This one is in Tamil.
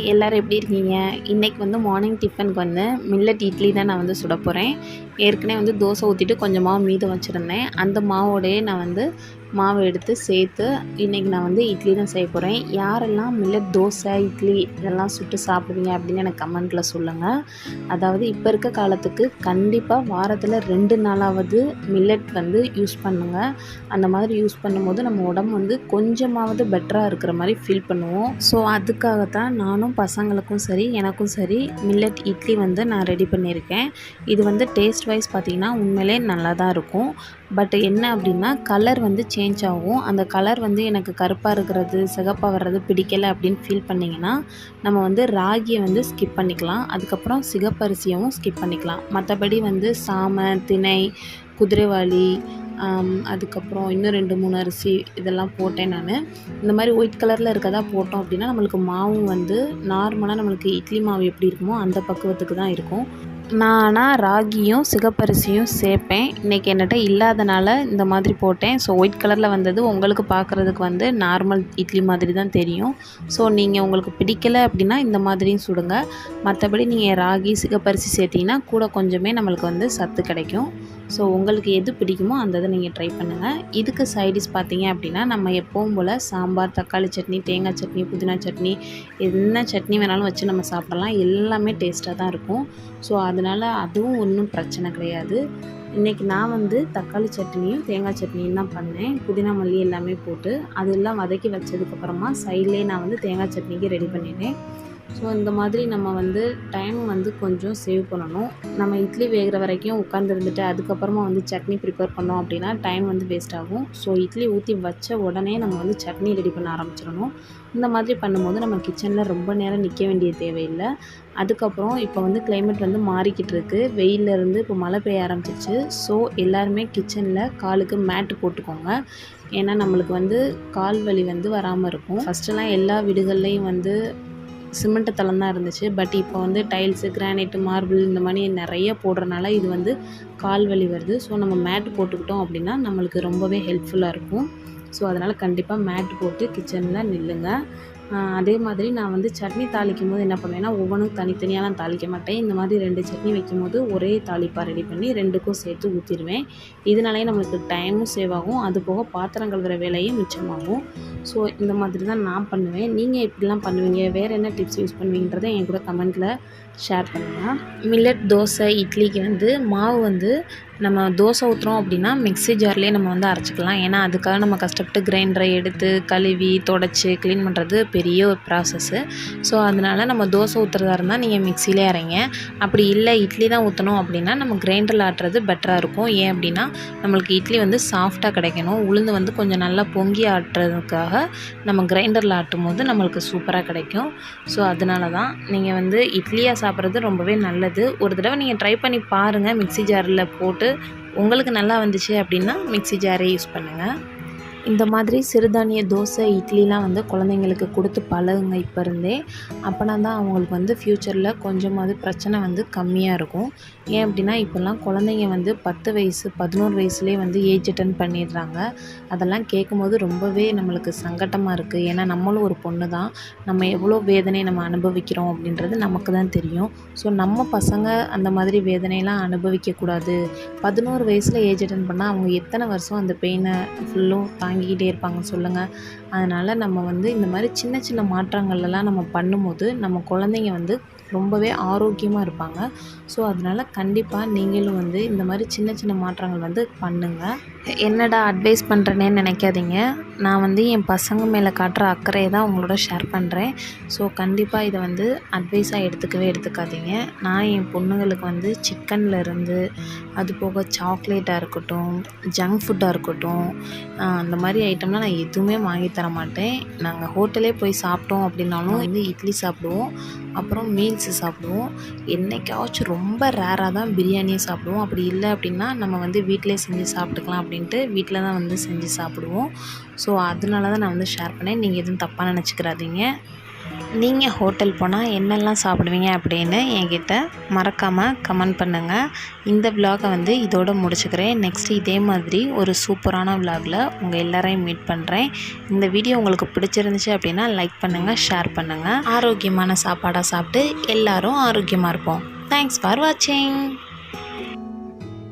எல்லோரும் எப்படி இருக்கீங்க? இன்றைக்கி வந்து மார்னிங் டிஃபனுக்கு வந்து மில்லட் இட்லி தான் நான் வந்து சுட போகிறேன். ஏற்கனவே வந்து தோசை ஊற்றிட்டு கொஞ்சம் மாவு மீதம் வச்சுருந்தேன். அந்த மாவோடையே நான் வந்து மாவு எடுத்து சேர்த்து இன்றைக்கி நான் வந்து இட்லி தான் செய்ய போகிறேன். யாரெல்லாம் மில்லட் தோசை இட்லி இதெல்லாம் சுட்டு சாப்பிடுவீங்க அப்படின்னு எனக்கு கமெண்ட்டில் சொல்லுங்கள். அதாவது இப்போ இருக்க காலத்துக்கு கண்டிப்பாக வாரத்தில் 2 நாளாவது மில்லட் வந்து யூஸ் பண்ணுங்கள். அந்த மாதிரி யூஸ் பண்ணும்போது நம்ம உடம்பு வந்து கொஞ்சமாவது பெட்டராக இருக்கிற மாதிரி ஃபீல் பண்ணுவோம். ஸோ அதுக்காகத்தான் நானும் பசங்களுக்கும் சரி எனக்கும் சரி மில்லட் இட்லி வந்து நான் ரெடி பண்ணியிருக்கேன். இது வந்து டேஸ்ட் வைஸ் பார்த்திங்கன்னா உண்மையிலே நல்லா தான் இருக்கும். பட் என்ன அப்படின்னா கலர் வந்து சேஞ்ச் ஆகும். அந்த கலர் வந்து எனக்கு கருப்பாக இருக்கிறது சிகப்பாக வர்றது பிடிக்கலை அப்படின்னு ஃபீல் பண்ணிங்கன்னா நம்ம வந்து ராகியை வந்து ஸ்கிப் பண்ணிக்கலாம். அதுக்கப்புறம் சிகப்பரிசியவும் ஸ்கிப் பண்ணிக்கலாம். மற்றபடி வந்து சாமை, திணை, குதிரைவாலி, அதுக்கப்புறம் இன்னும் 2-3 அரிசி இதெல்லாம் போட்டேன் நான். இந்த மாதிரி ஒயிட் கலரில் இருக்கதா போட்டோம் அப்படின்னா நம்மளுக்கு மாவும் வந்து நார்மலாக நம்மளுக்கு இட்லி மாவு எப்படி இருக்குமோ அந்த பக்குவத்துக்கு தான் இருக்கும். நான் ஆனால் ராகியும் சிகப்பரிசியும் சேர்ப்பேன். இன்றைக்கி என்கிட்ட இல்லாதனால இந்த மாதிரி போட்டேன். ஸோ ஒயிட் கலரில் வந்தது உங்களுக்கு பார்க்குறதுக்கு வந்து நார்மல் இட்லி மாதிரி தான் தெரியும். ஸோ நீங்கள் உங்களுக்கு பிடிக்கலை அப்படின்னா இந்த மாதிரியும் சுடுங்க. மற்றபடி நீங்கள் ராகி சிகப்பரிசி சேர்த்திங்கன்னா கூட கொஞ்சமே நம்மளுக்கு வந்து சத்து கிடைக்கும். ஸோ உங்களுக்கு எது பிடிக்குமோ அந்த இதை நீங்கள் ட்ரை பண்ணுங்கள். இதுக்கு சைடிஷ் பார்த்தீங்க அப்படின்னா நம்ம எப்பவும் போல் சாம்பார், தக்காளி சட்னி, தேங்காய் சட்னி, புதினா சட்னி என்ன சட்னி வேணாலும் வச்சு நம்ம சாப்பிடலாம். எல்லாமே டேஸ்ட்டாக தான் இருக்கும். ஸோ அதனால் அதுவும் ஒன்றும் பிரச்சனை கிடையாது. இன்றைக்கி நான் வந்து தக்காளி சட்னியும் தேங்காய் சட்னியும் தான் பண்ணேன். புதினா மல்லி எல்லாமே போட்டு அதெல்லாம் வதக்கி வச்சதுக்கப்புறமா சைட்லேயே நான் வந்து தேங்காய் சட்னிக்கு ரெடி பண்ணிட்டேன். ஸோ இந்த மாதிரி நம்ம வந்து டைம் வந்து கொஞ்சம் சேவ் பண்ணணும். நம்ம இட்லி வேகிற வரைக்கும் உட்காந்துருந்துட்டு அதுக்கப்புறமா வந்து சட்னி ப்ரிப்பேர் பண்ணோம் அப்படின்னா டைம் வந்து வேஸ்ட் ஆகும். ஸோ இட்லி ஊற்றி வச்ச உடனே நம்ம வந்து சட்னி ரெடி பண்ண ஆரம்பிச்சிடணும். இந்த மாதிரி பண்ணும்போது நம்ம கிச்சனில் ரொம்ப நேரம் நிற்க வேண்டிய தேவையில்லை. அதுக்கப்புறம் இப்போ வந்து கிளைமேட் வந்து மாறிக்கிட்டு இருக்குது. வெயிலேருந்து இப்போ மழை பெய்ய ஆரம்பிச்சிச்சு. ஸோ எல்லாருமே கிச்சனில் காலுக்கு மேட்டு போட்டுக்கோங்க. ஏன்னா நம்மளுக்கு வந்து கால் வலி வந்து வராமல் இருக்கும். ஃபஸ்ட்டெல்லாம் எல்லா வீடுகள்லேயும் வந்து சிமெண்ட் தளம் தான் இருந்துச்சு. பட் இப்போ வந்து டைல்ஸு, கிரானைட்டு, மார்பிள் இந்த மாதிரி நிறைய போடுறனால இது வந்து கால் வலி வருது. ஸோ நம்ம மேட்டு போட்டுக்கிட்டோம் அப்படின்னா நம்மளுக்கு ரொம்பவே ஹெல்ப்ஃபுல்லாக இருக்கும். ஸோ அதனால் கண்டிப்பாக மேட்டு போட்டு கிச்சனில் நில்லுங்க. அதே மாதிரி நான் வந்து சட்னி தாளிக்கும் போது என்ன பண்ணுவேன்னா ஒவ்வொன்றும் தனித்தனியாலாம் தாளிக்க மாட்டேன். இந்த மாதிரி 2 சட்னி வைக்கும்போது ஒரே தாளிப்பாக ரெடி பண்ணி 2க்கும் சேர்த்து ஊற்றிடுவேன். இதனாலே நம்மளுக்கு டைமும் சேவ் ஆகும். அது போக பாத்திரம் கழுவுற வேலையும் மிச்சமாகும். ஸோ இந்த மாதிரி தான் நான் பண்ணுவேன். நீங்கள் எப்படிலாம் பண்ணுவீங்க, வேறு என்ன டிப்ஸ் யூஸ் பண்ணுவீங்கன்றதை என் கூட கமெண்ட்டில் ஷேர் பண்ணுங்கள். மில்லட் தோசை இட்லிக்கு வந்து மாவு வந்து நம்ம தோசை ஊற்றுறோம் அப்படின்னா மிக்ஸி ஜார்லேயே நம்ம வந்து அரைச்சிக்கலாம். ஏன்னா அதுக்காக நம்ம கஷ்டப்பட்டு கிரைண்டரை எடுத்து கழுவி தொடச்சி க்ளீன் பண்ணுறது பெரிய ஒரு ப்ராசஸ்ஸு. ஸோ அதனால் நம்ம தோசை ஊற்றுறதா இருந்தால் நீங்கள் மிக்ஸிலே அரைங்க. அப்படி இல்லை இட்லி தான் ஊற்றணும் அப்படின்னா நம்ம கிரைண்டரில் ஆட்டுறது பெட்டராக இருக்கும். ஏன் அப்படின்னா நம்மளுக்கு இட்லி வந்து சாஃப்டாக கிடைக்கணும். உளுந்து வந்து கொஞ்சம் நல்லா பொங்கி ஆட்டுறதுக்காக நம்ம கிரைண்டரில் ஆட்டும் போது நம்மளுக்கு சூப்பராக கிடைக்கும். ஸோ அதனால தான் நீங்கள் வந்து இட்லியாக சாப்பிட்றது ரொம்பவே நல்லது. ஒரு தடவை நீங்கள் ட்ரை பண்ணி பாருங்கள். மிக்ஸி ஜாரில் போட்டு உங்களுக்கு நல்லா வந்துச்சு அப்படின்னா மிக்ஸி ஜாரே யூஸ் பண்ணுங்கள். இந்த மாதிரி சிறுதானிய தோசை இட்லிலாம் வந்து குழந்தைங்களுக்கு கொடுத்து பழகுங்க இப்போ இருந்தே. அப்போனா தான் அவங்களுக்கு வந்து ஃப்யூச்சரில் கொஞ்சமாவது பிரச்சனை வந்து கம்மியாக இருக்கும். ஏன் அப்படின்னா இப்போல்லாம் குழந்தைங்க வந்து 10 வயசு 11 வயசுலேயே வந்து ஏஜ் அட்டன் பண்ணிடுறாங்க. அதெல்லாம் கேட்கும்போது ரொம்பவே நம்மளுக்கு சங்கட்டமாக இருக்குது. ஏன்னா நம்மளும் ஒரு பொண்ணு தான். நம்ம எவ்வளோ வேதனை நம்ம அனுபவிக்கிறோம் அப்படின்றது நமக்கு தான் தெரியும். ஸோ நம்ம பசங்க அந்த மாதிரி வேதனையெல்லாம் அனுபவிக்கக்கூடாது. 11 வயசில் ஏஜ் அட்டன் பண்ணால் அவங்க எத்தனை வருஷம் அந்த பெயினை ஃபுல்லும் தாங்கிக்கிட்டே இருப்பாங்க சொல்லுங்கள். அதனால் நம்ம வந்து இந்த மாதிரி சின்ன சின்ன மாற்றங்கள்லாம் நம்ம பண்ணும்போது நம்ம குழந்தைங்க வந்து ரொம்பவே ஆரோக்கியமாக இருப்பாங்க. ஸோ அதனால் கண்டிப்பாக நீங்களும் வந்து இந்த மாதிரி சின்ன சின்ன மாற்றங்கள் வந்து பண்ணுங்கள். என்னடா அட்வைஸ் பண்ணுறேனே நினைக்காதீங்க. நான் வந்து என் பசங்க மேலே காட்டுற அக்கறையை தான் உங்களோட ஷேர் பண்ணுறேன். ஸோ கண்டிப்பாக இதை வந்து அட்வைஸாக எடுத்துக்காதீங்க. நான் என் பொண்ணுங்களுக்கு வந்து சிக்கன்லேருந்து அது போக சாக்லேட்டாக இருக்கட்டும், ஜங்க் ஃபுட்டாக இருக்கட்டும், அந்த மாதிரி ஐட்டம்லாம் நான் எதுவுமே வாங்கி தர மாட்டேன். நாங்கள் ஹோட்டலே போய் சாப்பிட்டோம் அப்படின்னாலும் வந்து இட்லி சாப்பிடுவோம். அப்புறம் மீல்ஸ் மீல்ஸு சாப்பிடுவோம். என்னைக்காச்சும் ரொம்ப ரேராக தான் பிரியாணியை சாப்பிடுவோம். அப்படி இல்லை அப்படின்னா நம்ம வந்து வீட்டிலே செஞ்சு சாப்பிட்டுக்கலாம் அப்படின்ட்டு வீட்டில் தான் வந்து செஞ்சு சாப்பிடுவோம். ஸோ அதனால தான் நான் வந்து ஷேர் பண்ணேன். நீங்கள் எதுவும் தப்பாக நினச்சிக்கிறாதீங்க. நீங்கள் ஹோட்டல் போனால் என்னெல்லாம் சாப்பிடுவீங்க அப்படின்னு என்கிட்ட மறக்காமல் கமெண்ட் பண்ணுங்கள். இந்த விலாகை வந்து இதோடு முடிச்சுக்கிறேன். நெக்ஸ்ட் இதே மாதிரி ஒரு சூப்பரான விலாகில் உங்கள் எல்லாரையும் மீட் பண்ணுறேன். இந்த வீடியோ உங்களுக்கு பிடிச்சிருந்துச்சு அப்படின்னா லைக் பண்ணுங்கள், ஷேர் பண்ணுங்கள். ஆரோக்கியமான சாப்பாடாக சாப்பிட்டு எல்லோரும் ஆரோக்கியமாக இருப்போம். தேங்க்ஸ் ஃபார் வாட்சிங்.